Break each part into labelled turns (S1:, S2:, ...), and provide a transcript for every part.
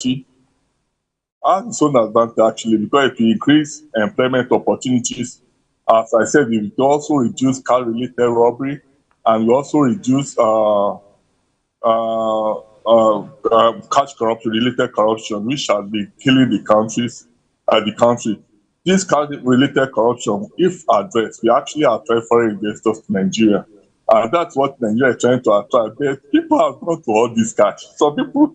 S1: society has its own advantage actually, because if you increase employment opportunities, as I said, you also reduce car-related robbery, and you also reduce cash corruption, related corruption, which has been killing the country. This cash-related corruption, if addressed, we actually attract foreign investors to Nigeria. And that's what Nigeria is trying to attract. But people have gone to all this cash. Some people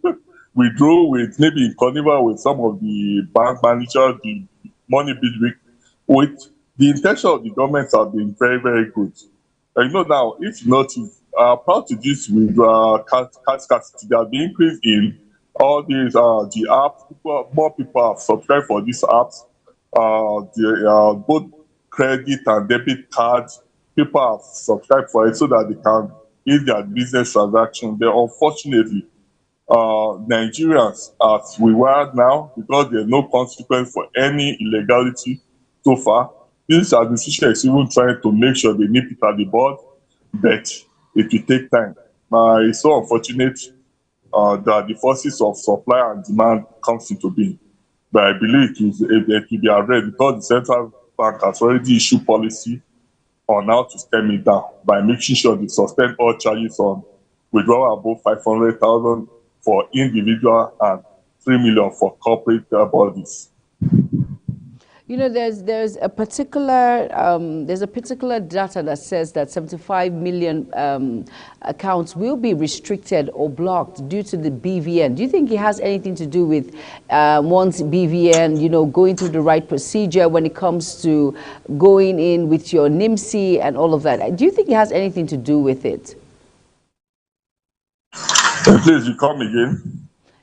S1: withdraw with maybe in carnival with some of the bank managers, the money big with the intention of the government have been very, very good. And now, if you notice, prior to this with cash scarcity, there has been increase in all these the apps. More people have subscribed for these apps. Both credit and debit cards, people have subscribed for it so that they can ease their business transaction. But unfortunately, Nigerians, as we were now, because there's no consequence for any illegality so far, this administration is even trying to make sure they nip it at the bud, but it will take time. It's so unfortunate that the forces of supply and demand comes into being. But I believe it will be addressed because the central bank has already issued policy on how to stem it down by making sure they suspend all charges on withdrawal above 500,000 for individual and 3 million for corporate bodies.
S2: There's a particular data that says that 75 million accounts will be restricted or blocked due to the BVN. Do you think it has anything to do with once BVN, going through the right procedure when it comes to going in with your NIMC and all of that? Do you think it has anything to do with it?
S1: Please, you come again.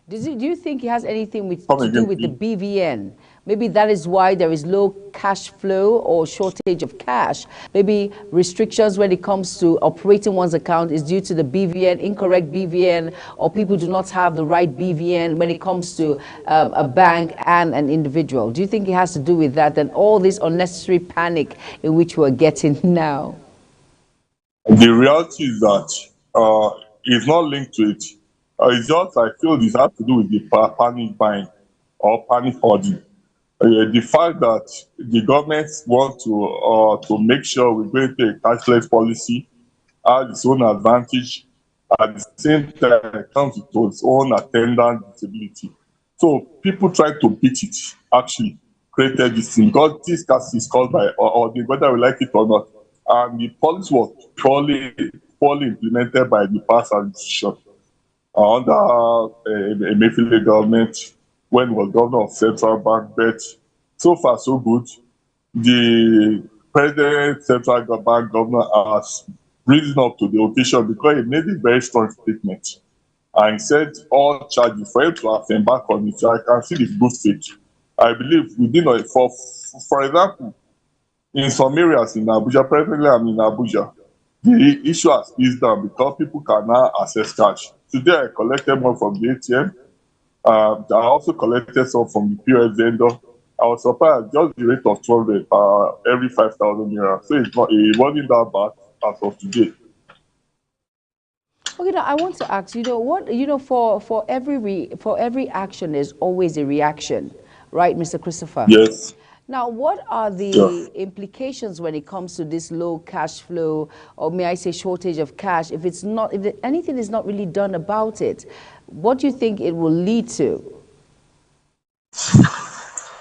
S2: Do you think it has anything to do with the BVN? Maybe that is why there is low cash flow or shortage of cash. Maybe restrictions when it comes to operating one's account is due to the BVN, incorrect BVN, or people do not have the right BVN when it comes to a bank and an individual. Do you think it has to do with that and all this unnecessary panic in which we're getting now?
S1: The reality is that it's not linked to it. It's just, I feel this has to do with the panic buying or panic hoarding. The fact that the government want to make sure we go into a cashless policy has its own advantage. At the same time, it comes with its own attendant disability. So people try to beat it, actually created this thing because this case is caused by or whether we like it or not. And the policy was poorly implemented by the past administration under Emefiele government when he was governor of Central Bank. But so far, so good. The present Central Bank governor has risen up to the occasion because he made a very strong statement. And he said all charges for him to have embarked on it. I can see the good faith. I believe for example, in some areas in Abuja, presently I'm in Abuja, the issue has eased down because people can now access cash. Today I collected more from the ATM. I also collected some from the POS vendor. I was surprised just the rate of 200 every 5,000 naira. So it wasn't that bad as of today.
S2: Okay, now I want to ask, for every action there's always a reaction, right, Mr. Christopher?
S1: Yes.
S2: Now, what are the implications when it comes to this low cash flow, or may I say shortage of cash? If anything is not really done about it, what do you think it will lead to?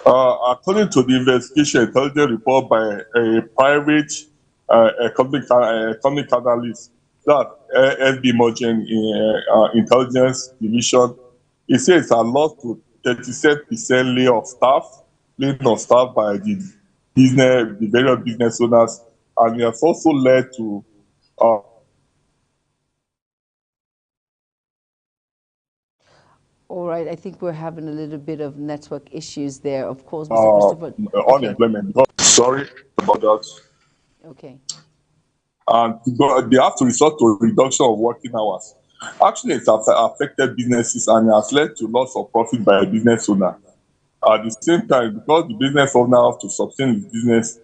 S1: According to the investigation intelligence report by a private economic analyst, that SB Mogen Intelligence Division, it says a loss to 37% laying of staff by the various business owners, and it has also led to
S2: all right, I think we're having a little bit of network issues there. Of course, Mr. Christopher.
S1: Unemployment. Sorry about that.
S2: Okay.
S1: And they have to resort to a reduction of working hours. Actually, it's affected businesses and it has led to loss of profit by a business owner. At the same time, because the business owner have to sustain the business,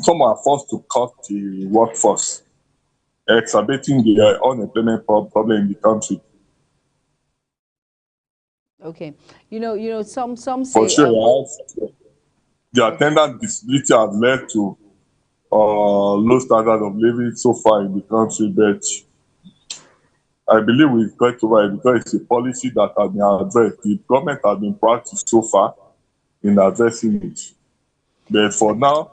S1: some are forced to cut the workforce, exacerbating the unemployment problem in the country.
S2: Okay. Some
S1: For
S2: say,
S1: sure, the attendant disability has led to low standard of living so far in the country, but I believe we've got over it because it's a policy that has been addressed. The government has been proactive so far in addressing it. But for now,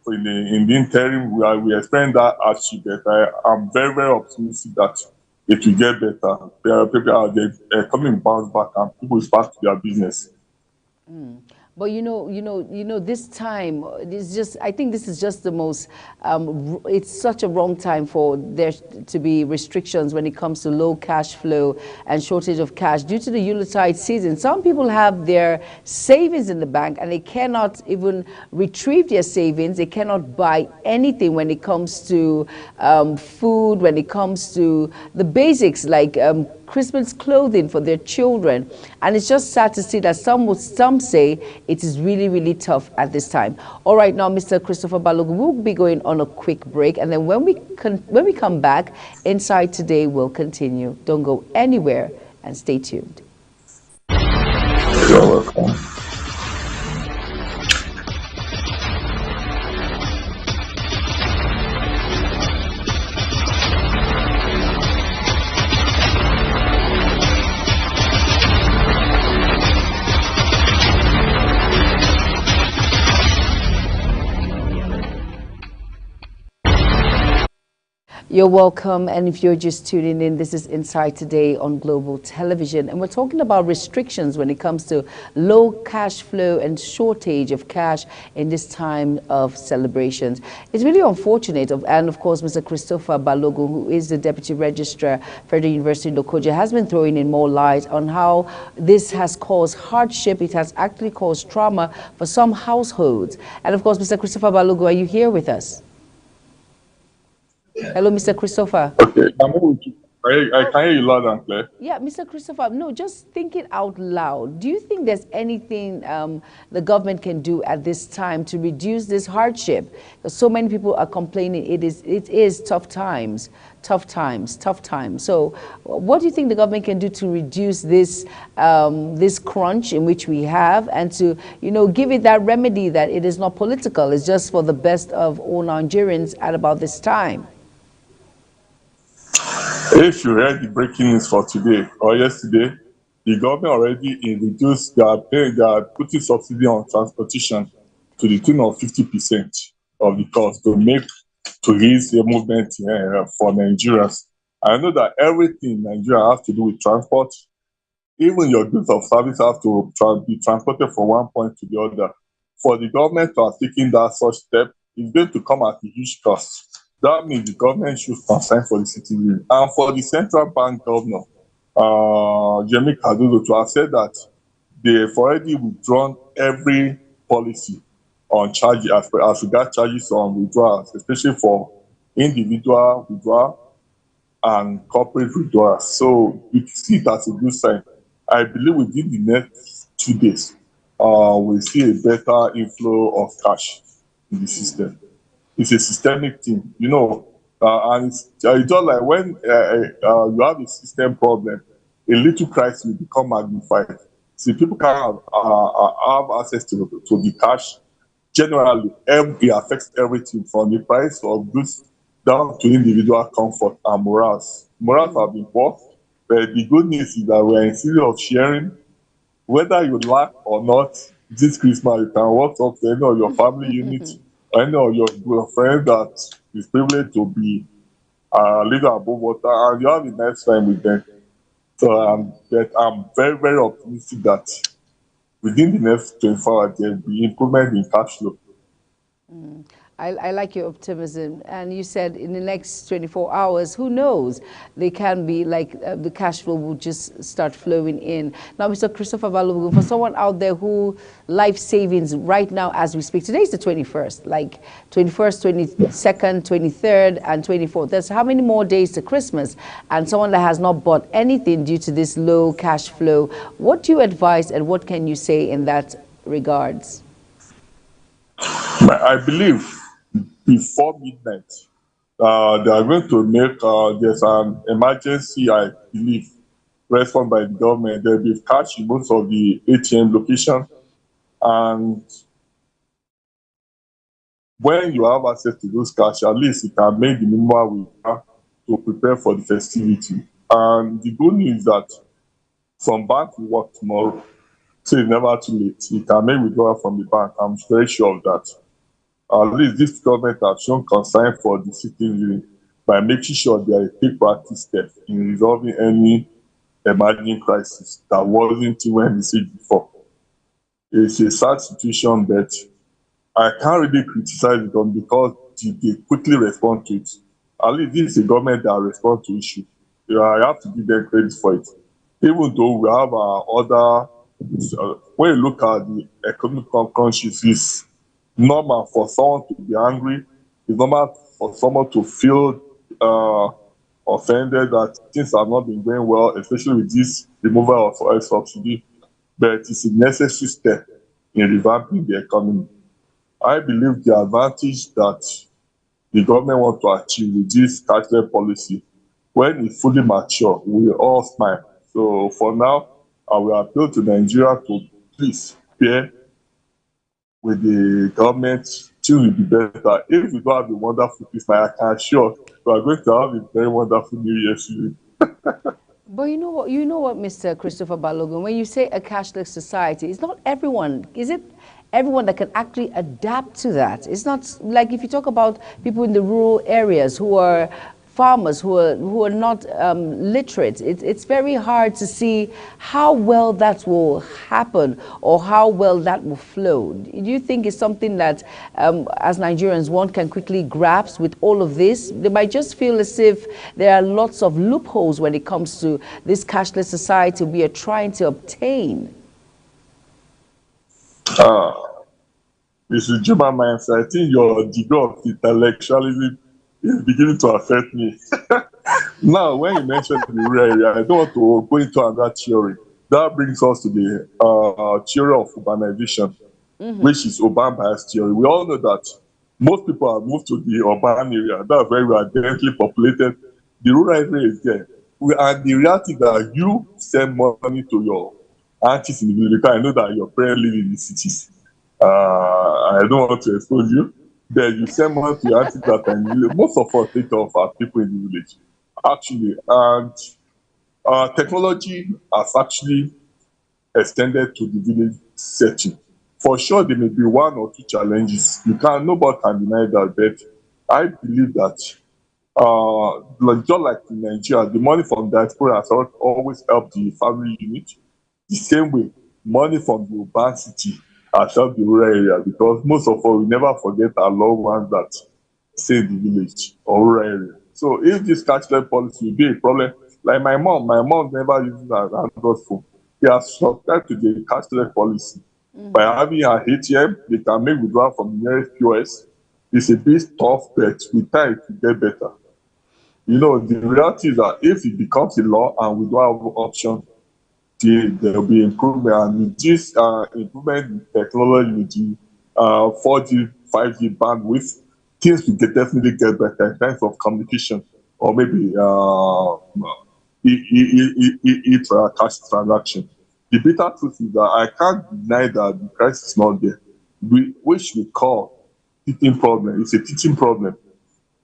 S1: in the interim, we expect that hardship, but I'm very, very optimistic that it will get better. People are the economy bounce back and people will start their business.
S2: but this time, it's just, I think this is just the most, it's such a wrong time for there to be restrictions when it comes to low cash flow and shortage of cash due to the Yuletide season. Some people have their savings in the bank and they cannot even retrieve their savings. They cannot buy anything when it comes to food, when it comes to the basics like Christmas clothing for their children. And it's just sad to see that some say it is really, really tough at this time. All right, now, Mr. Christopher Balogun, we'll be going on a quick break. And then when we come back, Inside Today will continue. Don't go anywhere and stay tuned.
S1: You're welcome.
S2: You're welcome. And if you're just tuning in, this is Inside Today on Global Television. And we're talking about restrictions when it comes to low cash flow and shortage of cash in this time of celebrations. It's really unfortunate. And of course, Mr. Christopher Balogun, who is the Deputy Registrar, Federal University in Lokoja, has been throwing in more light on how this has caused hardship. It has actually caused trauma for some households. And of course, Mr. Christopher Balogun, are you here with us? Hello, Mr. Christopher.
S1: Okay, I can hear you loud and clear.
S2: Yeah, Mr. Christopher, no, just thinking out loud, do you think there's anything the government can do at this time to reduce this hardship? Because so many people are complaining it is tough times. So what do you think the government can do to reduce this this crunch in which we have, and to, give it that remedy that it is not political, it's just for the best of all Nigerians at about this time?
S1: If you read the breaking news for today or yesterday, the government already reduced their putting subsidy on transportation to the tune of 50% of the cost to ease the movement for Nigerians. I know that everything in Nigeria has to do with transport. Even your goods of service have to be transported from one point to the other. For the government to have taken that such step, it's going to come at a huge cost. That means the government should concern for the citizen. And for the central bank governor, Yemi Cardozo, to have said that they've already withdrawn every policy on charges as regards charges on withdrawals, especially for individual withdrawal and corporate withdrawals. So we see it as a good sign. I believe within the next 2 days, we'll see a better inflow of cash in the system. It's a systemic thing, and it's just like when you have a system problem, a little crisis will become magnified. See, people can have access to the cash. Generally, it affects everything from the price of goods down to individual comfort and morals. Morals have been poor, but the good news is that we're in a season of sharing. Whether you lack or not, this Christmas you can walk up to any of your family units, any of your friends that is privileged to be living above water, and you have a nice time with them. So I'm very, very optimistic that within the next 24 hours, there will be improvement in cash flow.
S2: I like your optimism. And you said in the next 24 hours, who knows? They can be like the cash flow will just start flowing in. Now, Mr. Christopher Balogun, for someone out there who life savings right now as we speak, today is the 21st, like 21st, 22nd, 23rd, and 24th. That's how many more days to Christmas? And someone that has not bought anything due to this low cash flow, what do you advise and what can you say in that regards?
S1: I believe before midnight, they are going to make, there's an emergency, I believe, response by the government. There'll be cash in most of the ATM location, and when you have access to those cash, at least you can make the minimum withdrawal to prepare for the festivity. And the good news is that some bank will work tomorrow, so it's never too late. You can make withdrawal from the bank. I'm very sure of that. At least this government has shown concern for the citizen by making sure there is take practice steps in resolving any emerging crisis that wasn't when we see before. It's a sad situation, but I can't really criticize them because they quickly respond to it. At least this is a government that responds to issues. Yeah, I have to give them credit for it. Even though we have other, when you look at the economic countries, it's normal for someone to be angry. It's normal for someone to feel offended that things have not been going well, especially with this removal of oil subsidy. But it's a necessary step in revamping the economy. I believe the advantage that the government want to achieve with this cashless policy, when it's fully mature, we will all smile. So for now, I will appeal to Nigeria to please bear with the government till will be better. If we don't have a wonderful Christmas, I can assure we are going to have a very wonderful New Year soon.
S2: But you know what, Mr. Christopher Balogun, when you say a cashless society, it's not everyone, is it? Everyone that can actually adapt to that. It's not like if you talk about people in the rural areas who are farmers who are not literate. It's very hard to see how well that will happen or how well that will flow. Do you think it's something that, as Nigerians, one can quickly grasp with all of this? They might just feel as if there are lots of loopholes when it comes to this cashless society we are trying to obtain.
S1: Mr. Juma mindset, I think your degree of intellectualism is beginning to affect me. Now, when you mentioned the rural area, I don't want to go into another theory. That brings us to the theory of urbanization, which is urban bias theory. We all know that most people have moved to the urban area. That's where we are densely populated. The rural area is there. And the reality that you send money to your aunties in the village, because I know that your parents live in the cities. I don't want to expose you. Then you send money to your aunties that are in the village. Most of us take care of our people in the village, actually. And technology has actually extended to the village setting. For sure, there may be one or two challenges. Nobody can deny that, but I believe that just like in Nigeria, the money from diaspora has always helped the family unit. The same way, money from the urban city has helped the rural area because most of us will never forget our loved ones that stay in the village or rural area. So if this cashless policy will be a problem, like my mom never uses her Android phone. They have subscribed to the cashless policy. By having an ATM, they can make withdrawal from the nearest POS. It's a bit tough, but with time it will get better. You know, the reality is that if it becomes a law and we don't have option, there will be improvement. And with this improvement in technology, with the 4G, 5G bandwidth, things will definitely get better in terms of communication or maybe cash transaction. The bitter truth is that I can't deny that the crisis is not there, which we call teaching problem. It's a teaching problem.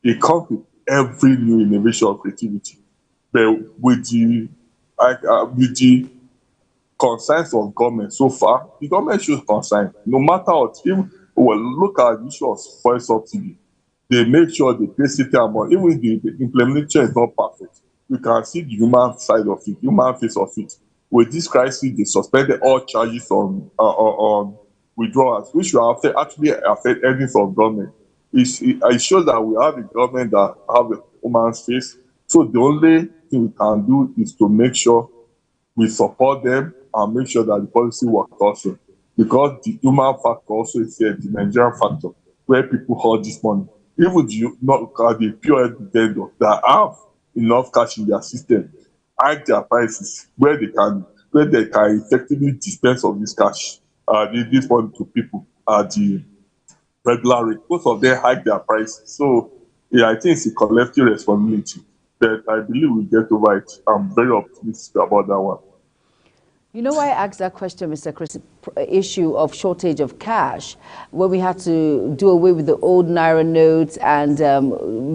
S1: It comes with every new innovation or creativity. But with the concerns of government so far, the government shows concern. No matter what, even look at the issue of fuel subsidy. They make sure they pay certain amount. Even if the implementation is not perfect, you can see the human side of it, human face of it. With this crisis, they suspended all charges on withdrawals, which will actually affect earnings of government. It shows that we have a government that have a human face. So the only thing we can do is to make sure we support them and make sure that the policy works also. Because the human factor also is here, the Nigerian factor, where people hold this money. Even the pure vendor that have enough cash in their system, hike their prices where they can effectively dispense of this cash, this money to people at the regular rate. Both of them hike their prices. So yeah, I think it's a collective responsibility. but I believe we'll get over it. I'm very optimistic about that one.
S2: You know why I asked that question, Mr. Chris, issue of shortage of cash, where we had to do away with the old Naira notes and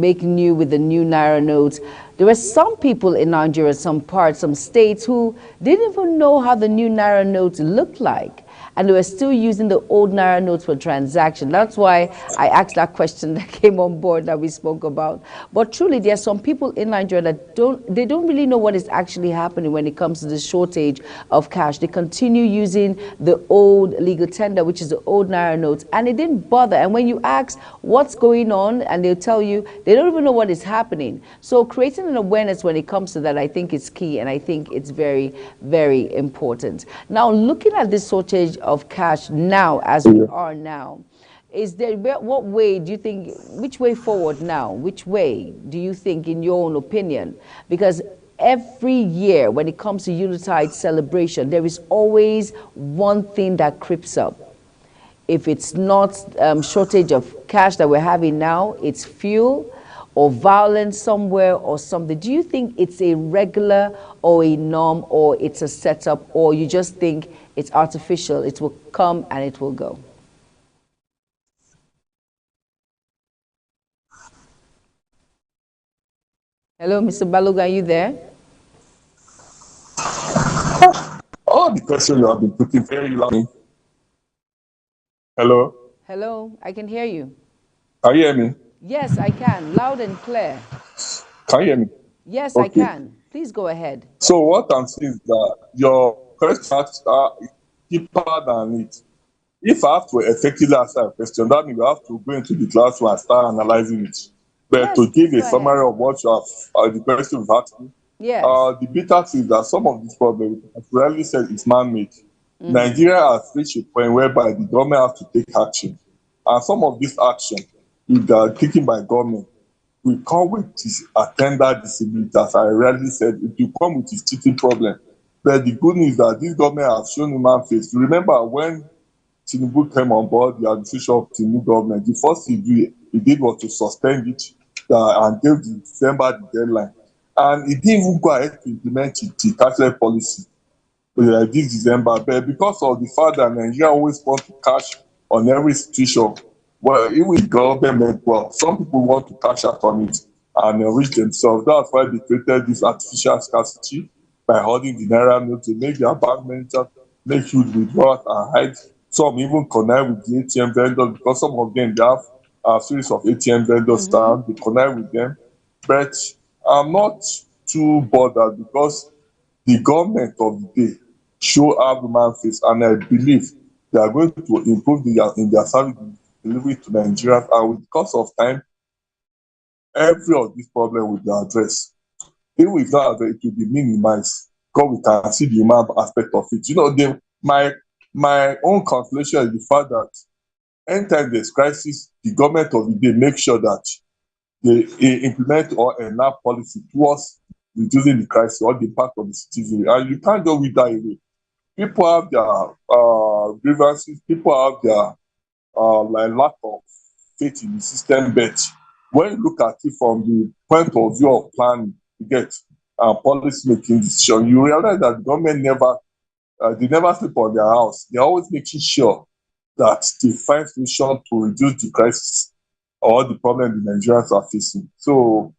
S2: make new with the new Naira notes. There were some people in Nigeria, some parts, some states who didn't even know how the new Naira notes looked like. And they were still using the old Naira notes for transaction. That's why I asked that question that came on board that we spoke about. But truly, there are some people in Nigeria that don't really know what is actually happening when it comes to the shortage of cash. They continue using the old legal tender, which is the old Naira notes, and it didn't bother. And when you ask what's going on, and they'll tell you, they don't even know what is happening. So creating an awareness when it comes to that, I think is key, and I think it's very, very important. Now, looking at this shortage of cash now, as we are now, is there, what way do you think, which way forward now? Which way do you think, in your own opinion? Because every year when it comes to Unitide celebration, there is always one thing that creeps up. If it's not shortage of cash that we're having now, it's fuel or violence somewhere or something. Do you think it's a regular or a norm, or it's a setup, or you just think it's artificial, it will come and it will go? Hello, Mr. Balogun, are you there?
S1: All the questions you have been putting very loudly. Hello?
S2: Hello, I can hear you.
S1: Can you hear me?
S2: Yes, I can, loud and clear.
S1: Can you hear me?
S2: Yes,
S1: Okay.
S2: I can. Please go ahead.
S1: So what I'm saying is that your questions are deeper than it. If I have to effectively answer a question, that means you have to go into the classroom and start analyzing it. But
S2: Yes,
S1: to give
S2: please
S1: a
S2: go
S1: summary
S2: ahead.
S1: of what you have, the question you've asked me,
S2: Yes.
S1: the bitter thing is that some of these problems, as rarely said, is man-made. Nigeria has reached a point whereby the government has to take action. And some of this action, if they are taken by government, will come with this attendant disability. As I rarely said, it will come with this teaching problem. But the good news is that this government has shown human face. Remember when Tinubu came on board, the administration of Tinubu government, the first thing he did was to suspend it and gave the December the deadline. And he didn't even go ahead to implement the cashless policy this December. But because of the fact that Nigeria always want to cash on every situation, well, even the government, well, some people want to cash out on it and enrich themselves. That's why they created this artificial scarcity by holding the Naira note. They make their bank manager make huge withdrawals and hide. Some even connive with the ATM vendors, because some of them, they have a series of ATM vendors down. They connive with them. But I'm not too bothered, because the government of the day show have human face, and I believe they are going to improve in their service delivery to Nigerians, and with the course of time, every of these problems will be addressed. Even if not addressed, it will be minimized, because we can see the human aspect of it. You know, my own calculation is the fact that anytime there's crisis, the government of the day make sure that they implement or enact policy towards reducing the crisis or the impact of the citizenry. And you can't go with that away. People have their grievances, people have their lack of faith in the system, but when you look at it from the point of view of planning, you get policy making decision, you realize that the government they never sleep on their house. They're always making sure that they find solution to reduce the crisis or the problem the Nigerians are facing. So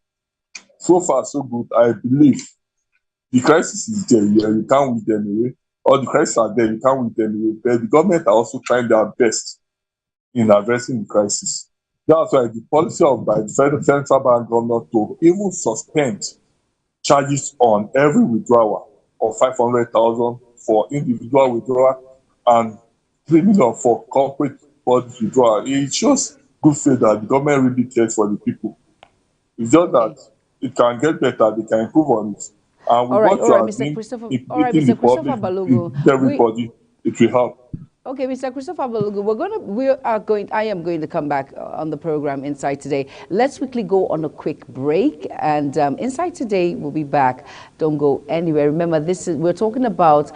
S1: far so good. I believe the crisis is there. Yeah, you can't win them away. Or the crisis are there, you can't win them away. But the government are also trying their best in addressing the crisis. That's why the policy of by the central bank governor to even suspend charges on every withdrawal of 500,000 for individual withdrawal and 3 million for corporate body withdrawal. It shows good faith that the government really cares for the people. It's just that it can get better, they can improve on it. And with what you are doing, implementing the public, everybody, it will help.
S2: Okay, Mr. Christopher Balogun, I am going to come back on the program Inside Today. Let's quickly go on a quick break, and Inside Today will be back. Don't go anywhere. Remember, we're talking about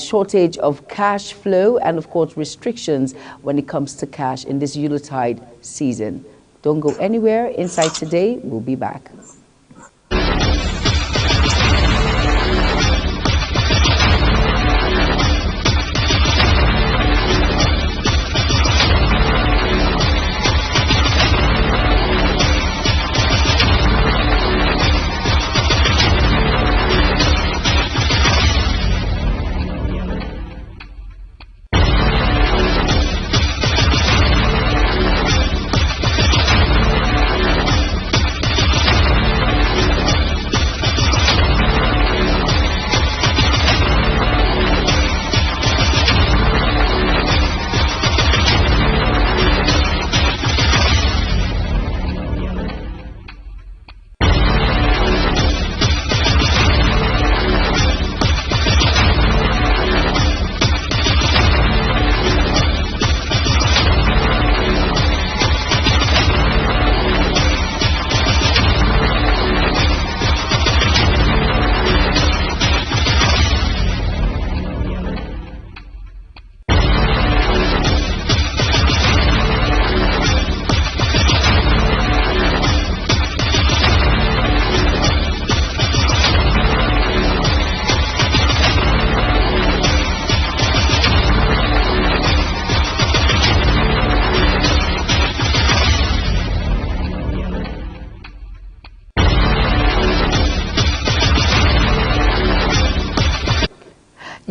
S2: shortage of cash flow and, of course, restrictions when it comes to cash in this Yuletide season. Don't go anywhere. Inside Today, we'll be back.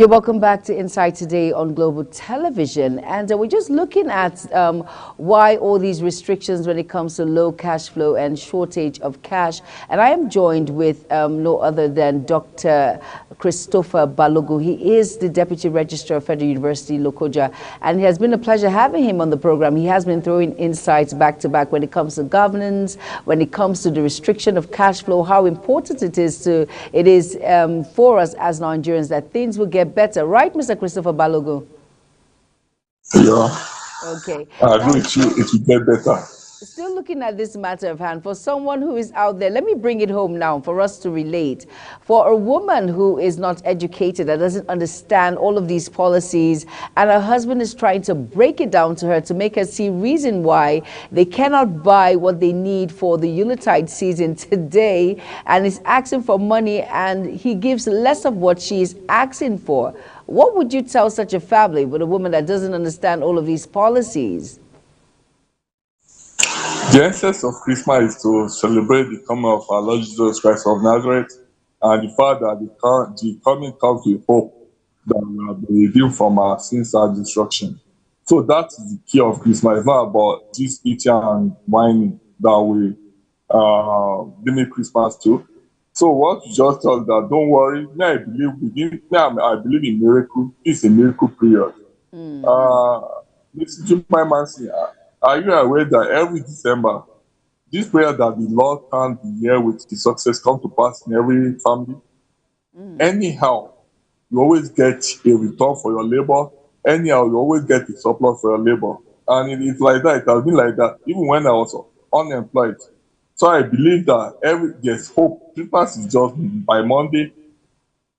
S2: You're welcome back to Insight Today on Global Television. And we're just looking at why all these restrictions when it comes to low cash flow and shortage of cash. And I am joined with no other than Dr. Christopher Balogun. He is the Deputy Registrar of Federal University, Lokoja. And it has been a pleasure having him on the program. He has been throwing insights back to back when it comes to governance, when it comes to the restriction of cash flow, how important it is for us as Nigerians that things will get better. Right, Mr. Christopher Balogun?
S1: Yeah.
S2: Okay.
S1: I agree with you. It will get better.
S2: Still looking at this matter of hand, for someone who is out there, let me bring it home now for us to relate. For a woman who is not educated, that doesn't understand all of these policies, and her husband is trying to break it down to her to make her see reason why they cannot buy what they need for the Yuletide season today, and is asking for money, and he gives less of what she is asking for. What would you tell such a family with a woman that doesn't understand all of these policies?
S1: The essence of Christmas is to celebrate the coming of our Lord Jesus Christ of Nazareth and the fact that the coming comes with hope that we will be redeemed from our sins and destruction. So that is the key of Christmas. It's not about this eating and wine that we limit Christmas to. So what you just told that, don't worry, I believe in miracle. It's a miracle period. Listen to my man say, are you aware that every December, this prayer that the Lord can be here with the success come to pass in every family? Anyhow, you always get a return for your labor. Anyhow, you always get a surplus for your labor. And it is like that. It has been like that even when I was unemployed. So I believe that there's hope. Christmas is just by Monday.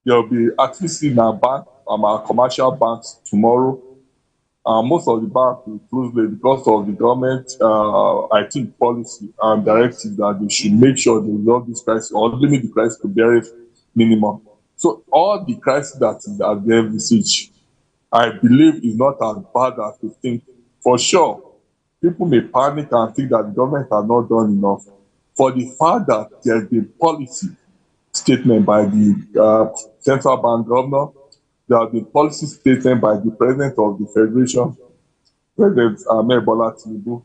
S1: There'll be at least in our bank, our commercial banks tomorrow. Most of the banks will close late because of the government, I think, policy and directive that they should make sure they resolve this crisis or limit the crisis to very minimum. So all the crisis that is at their visage, I believe is not as bad as we think. For sure, people may panic and think that the government has not done enough. For the fact that there's been policy statement by the central bank governor, there has been policy statement by the president of the federation, President Ahmed Bola Tinubu.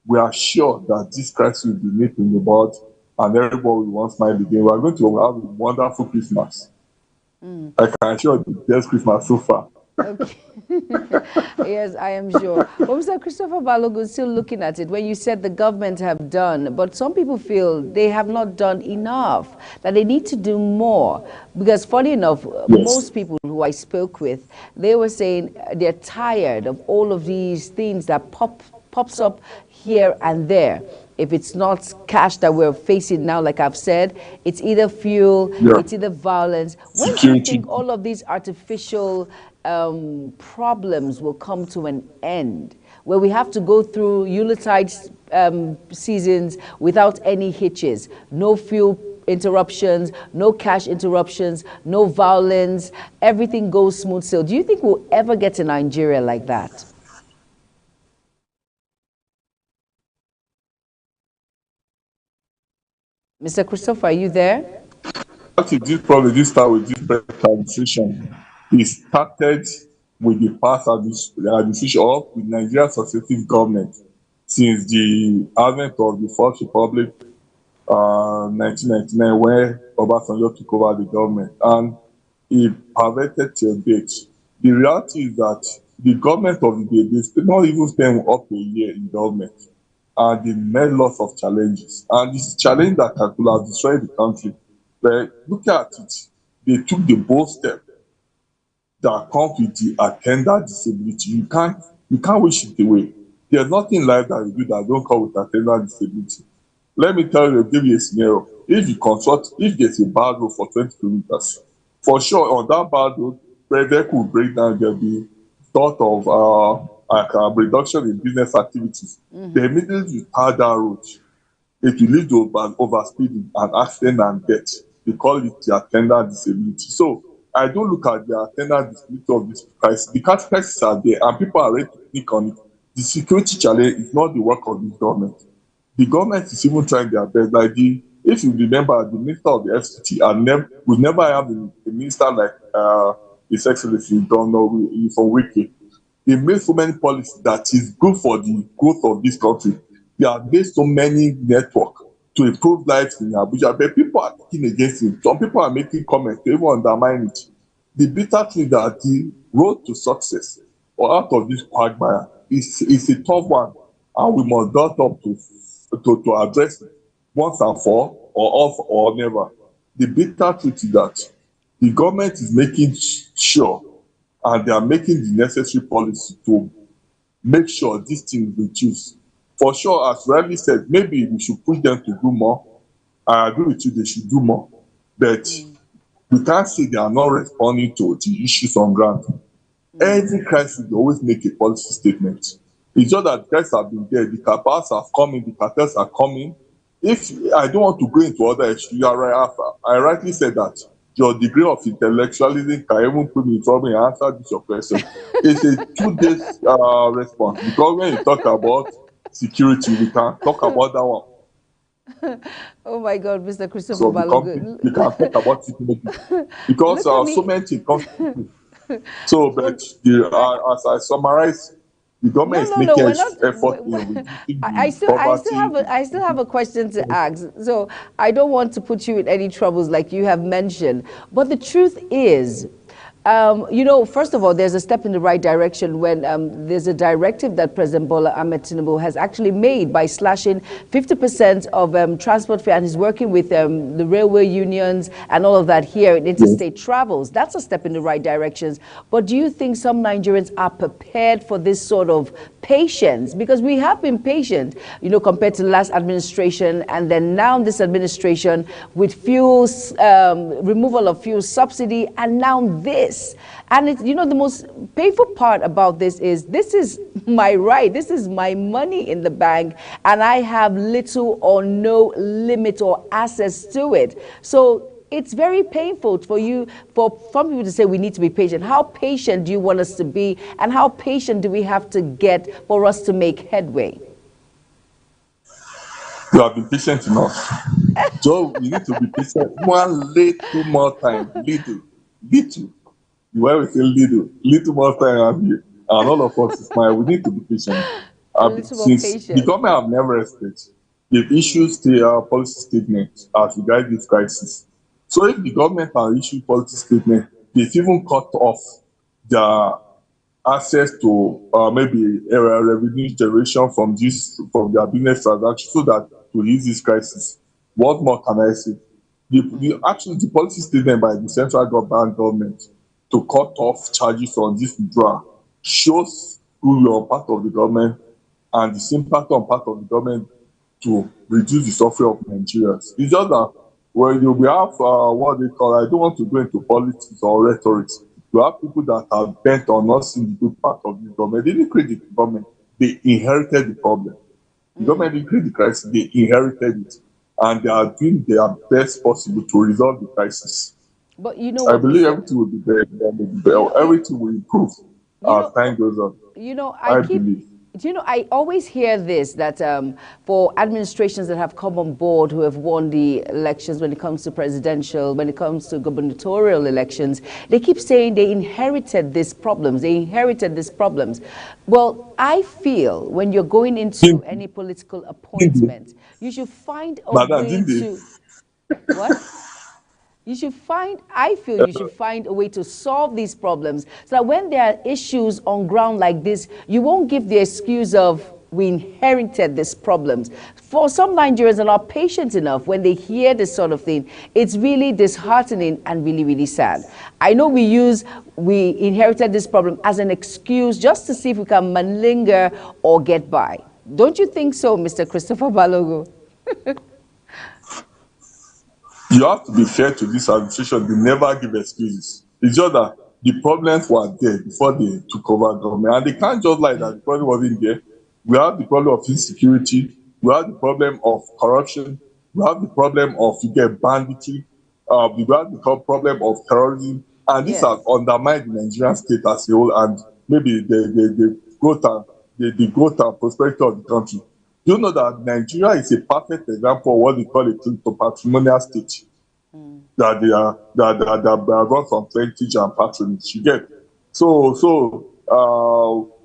S1: We are sure that this crisis will be nipped in the bud and everybody will want to smile again. We are going to have a wonderful Christmas. I can assure you the best Christmas so far.
S2: Okay. Yes, I am sure. But Mr. Christopher Balogun, still looking at it, when you said the government have done, but some people feel they have not done enough, that they need to do more. Because funny enough, most people who I spoke with, they were saying they're tired of all of these things that pops up here and there. If it's not cash that we're facing now, like I've said, it's either fuel, it's either violence. When do you think all of these artificial problems will come to an end, where we have to go through Yuletide seasons without any hitches, no fuel interruptions, no cash interruptions, no violence, everything goes smooth sail? Do you think we'll ever get to Nigeria like that? Mr. Christopher, are you there?
S1: This start with this transition. It started with the past administration of with Nigeria's successive government since the advent of the Fourth Republic, 1999, where Obasanjo took over the government, and it perverted to a date. The reality is that the government of the day, they not even spend up to a year in government, and they met lots of challenges. And this challenge that could have destroyed the country. But look at it, they took the bold step that comes with the attendant disability. You can't wish it away. There's nothing in life that you do that don't come with attendant disability. Let me tell you, give you a scenario. If there's a bad road for 20 kilometers, for sure on that bad road, where they could break down, there'll be thought of reduction in business activities. They immediately tar that road. It will lead to overspeeding and accident and death. They call it the attendant disability. So I don't look at the attendant disability of this crisis. The crises are there and people are ready to click on it. The security challenge is not the work of this government. The government is even trying their best. If you remember, the minister of the FCT would never have a minister like His Excellency Don from Wiki. They made so many policies that is good for the growth of this country. They have made so many network to improve lives in Abuja, but people are speaking against it. Some people are making comments to even undermine it. The bitter thing that the road to success or out of this quagmire is a tough one, and we must dot up to address it once and for all, or off or never. The bitter truth is that the government is making sure, and they are making the necessary policy to make sure this thing reduce. For sure, as rightly said, maybe we should push them to do more. I agree with you, they should do more. But we can't say they are not responding to the issues on ground. Every crisis, they always make a policy statement. It's just that guys have been there, the cartels have come in, the cartels are coming. If I don't want to go into other issues, you are right after. I rightly said that your degree of intellectualism can even put me in trouble and answer this your question. It's a 2 days response, because when you talk about security, we can talk about that one.
S2: Oh my God, Mr. Christopher
S1: So
S2: Balogun.
S1: we can talk about security because so many things come. So, but as I summarize, the government is making
S2: we're not.
S1: effort in reducing
S2: I
S1: the poverty.
S2: still have a question to ask. So I don't want to put you in any troubles like you have mentioned. But the truth is, first of all, there's a step in the right direction when there's a directive that President Bola Ahmed Tinubu has actually made by slashing 50% of transport fare, and he's working with the railway unions and all of that here in interstate travels. That's a step in the right directions. But do you think some Nigerians are prepared for this sort of patience? Because we have been patient, compared to the last administration, and then now this administration with fuels, removal of fuel subsidy, and now this. And it's, the most painful part about this is my right. This is my money in the bank, and I have little or no limit or access to it. So it's very painful for some people to say we need to be patient. How patient do you want us to be, and how patient do we have to get for us to make headway?
S1: You have been patient enough. So you need to be patient. One little more time. Little. Why we say little more time, and all of us is fine. We need to be patient. Since the government have never respected, they've issued the policy statement as regards this crisis. So if the government has issued policy statement, they've even cut off their access to maybe revenue generation from their business transactions, so that to ease this crisis. What more can I say? The policy statement by the central government to cut off charges on this withdrawal shows who you are part of the government, and the sympathy on part of the government to reduce the suffering of Nigerians. It's just that when we have what they call, I don't want to go into politics or rhetoric, you have people that are bent on not seeing the good part of the government. They didn't create the government, they inherited the problem. The government didn't create the crisis, they inherited it. And they are doing their best possible to resolve the crisis.
S2: But
S1: I believe everything will be better. Everything will improve as time goes on.
S2: I believe. I always hear this, that for administrations that have come on board, who have won the elections, when it comes to presidential, when it comes to gubernatorial elections, they keep saying they inherited these problems. Well, I feel when you're going into any political appointment, you should find a way to... What? I feel you should find a way to solve these problems, so that when there are issues on ground like this, you won't give the excuse of, we inherited these problems. For some Nigerians are not patient enough when they hear this sort of thing. It's really disheartening and really, really sad. I know we inherited this problem as an excuse just to see if we can malinger or get by. Don't you think so, Mr. Christopher Balogun?
S1: You have to be fair to this administration. They never give excuses. It's just that the problems were there before they took over government, and they can't just lie that the problem wasn't there. We have the problem of insecurity. We have the problem of corruption. We have the problem of banditry. We have the problem of terrorism, and this has undermined the Nigerian state as a whole, and maybe the growth and prosperity of the country. Do you know that Nigeria is a perfect example of what they call a patrimonial state? that they are that run from parentage and patronage. You get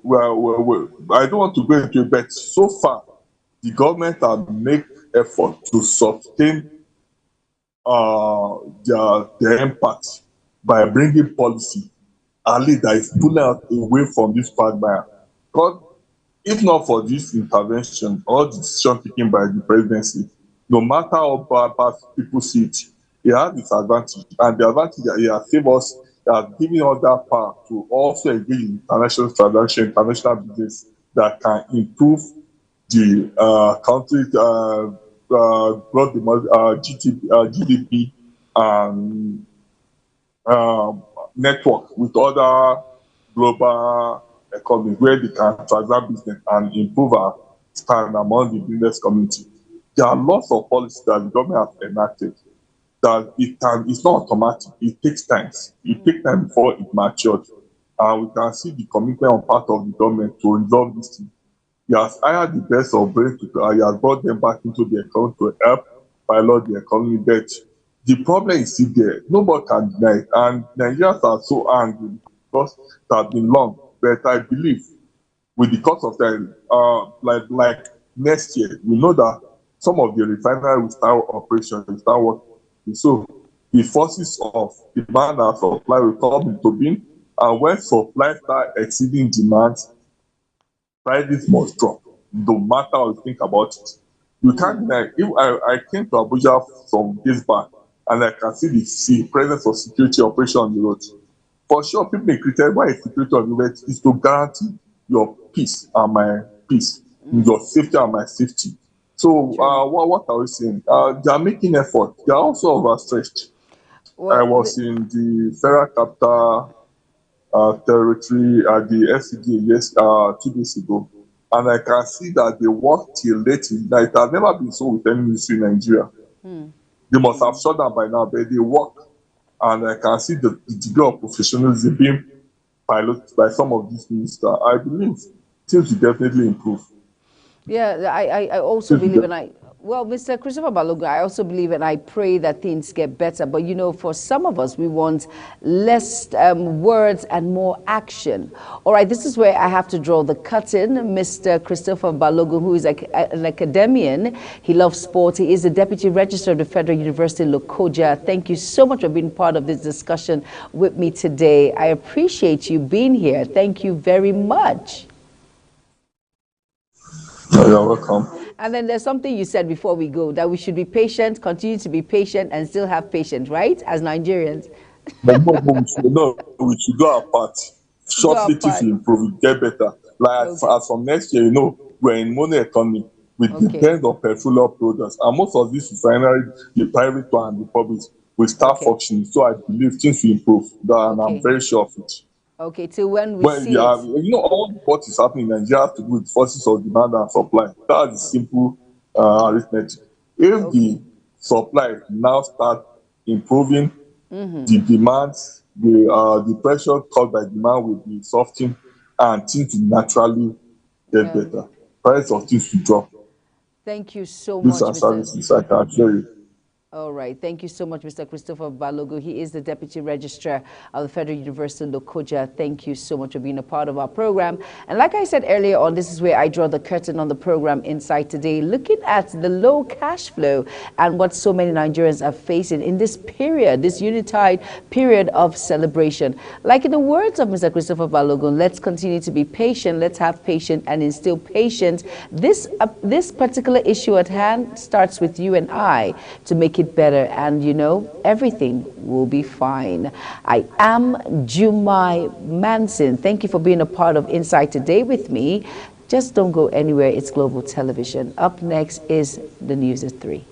S1: well, I don't want to go into it, but so far the government have made effort to sustain their impact by bringing policy at least that is pulling out away from this quagmire. Because if not for this intervention or the decision taken by the presidency, no matter how bad people see it, it has its advantage. And the advantage that it has saved us, it has given us that power to also engage in international transaction, international business that can improve the country's GDP network with other global economies where they can transact business and improve our stand among the business community. There are lots of policies that the government has enacted that it's not automatic. It takes time. It takes time before it matures. And we can see the commitment on part of the government to resolve this thing. He has hired the best of brains. He has brought them back into the economy to help pilot the economy. But the problem is still there. Nobody can deny it. And Nigerians are so angry because it has been long. But I believe with the course of time, like next year, we know that some of the refineries will start operation, will start working. So the forces of demand and supply will come into being. And when supply start exceeding demand, prices must drop, no matter how you think about it. You can't deny. If I came to Abuja some days back and I can see the presence of security operation on the road. For sure, people may criticize why security on the road is to guarantee your peace and my peace, your safety and my safety. So what are we saying? They are making effort. They are also overstretched. Well, I was in the Federal Capital Territory at the FCD 2 days ago, and I can see that they work till late in the night. It has never been so with any ministry in Nigeria. They must have shut down by now, but they work, and I can see the degree of professionalism being piloted by some of these ministers. I believe things will definitely improve.
S2: Yeah, I also believe, well, Mr. Christopher Balogun, I also believe and I pray that things get better. But, you know, for some of us, we want less words and more action. All right, this is where I have to draw the curtain. Mr. Christopher Balogun, who is an academician, he loves sport. He is the Deputy Registrar of the Federal University, Lokoja. Thank you so much for being part of this discussion with me today. I appreciate you being here. Thank you very much.
S1: You're welcome.
S2: And then there's something you said before we go, that we should be patient, continue to be patient, and still have patience, right? As Nigerians.
S1: But we should do our part. Shortly to improve, get better. Like as from next year, you know, we're in money economy. We depend on petroleum products. And most of these refineries, the private one and the public, will start functioning. So I believe things will improve. And I'm very sure of it.
S2: Okay, till when we see it.
S1: You know, all what is happening in Nigeria has to do with forces of demand and supply. That's the simple arithmetic. If the supply now start improving, the demands, the pressure caused by demand will be softened and things will naturally get better. Price of things will drop.
S2: Thank you so much.
S1: These are services I can assure you.
S2: All right. Thank you so much, Mr. Christopher Balogun. He is the Deputy Registrar of the Federal University, Lokoja. Thank you so much for being a part of our program. And like I said earlier on, this is where I draw the curtain on the program Insight Today, looking at the low cash flow and what so many Nigerians are facing in this period, this unitide period of celebration. Like in the words of Mr. Christopher Balogun, let's continue to be patient. Let's have patience and instill patience. This particular issue at hand starts with you and I to make it better, and you know, everything will be fine. I am Jumai Manson. Thank you for being a part of Insight Today with me. Just don't go anywhere. It's Global Television. Up next is the news at 3.